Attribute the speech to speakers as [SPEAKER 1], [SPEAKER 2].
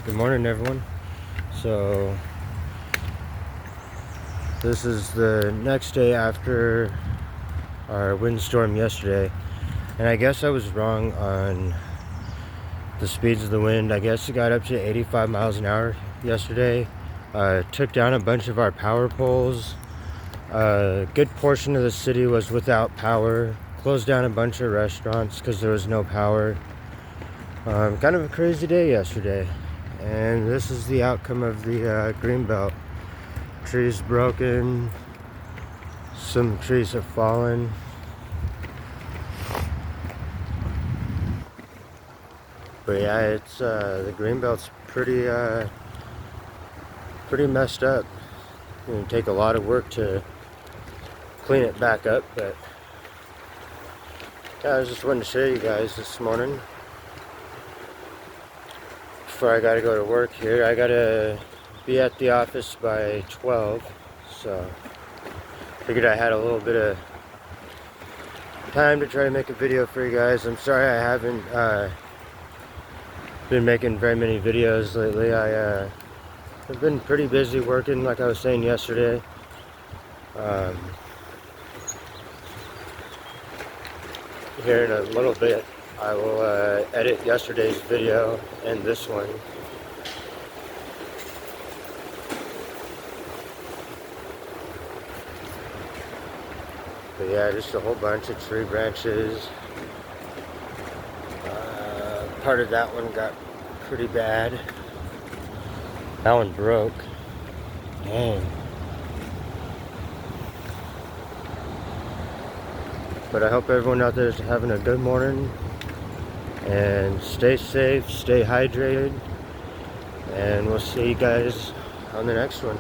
[SPEAKER 1] Good morning, everyone. So this is the next day after our windstorm yesterday, and I guess I was wrong on the speeds of the wind. I guess it got up to 85 miles an hour yesterday. Took down a bunch of our power poles. A good portion of the city was without power. Closed down a bunch of restaurants because there was no power. Kind of a crazy day yesterday. And this is the outcome of the Greenbelt. Trees broken, some trees have fallen. But yeah, it's the Greenbelt's pretty messed up. It'll take a lot of work to clean it back up, but yeah, I was just wanting to show you guys this morning before I gotta go to work here. I gotta be at the office by 12, so figured I had a little bit of time to try to make a video for you guys. I'm sorry I haven't been making very many videos lately. I've been pretty busy working, like I was saying yesterday. Here in a little bit I will edit yesterday's video and this one. But yeah, just a whole bunch of tree branches. Part of that one got pretty bad. That one broke. Dang. But I hope everyone out there is having a good morning. And stay safe, stay hydrated. And we'll see you guys on the next one.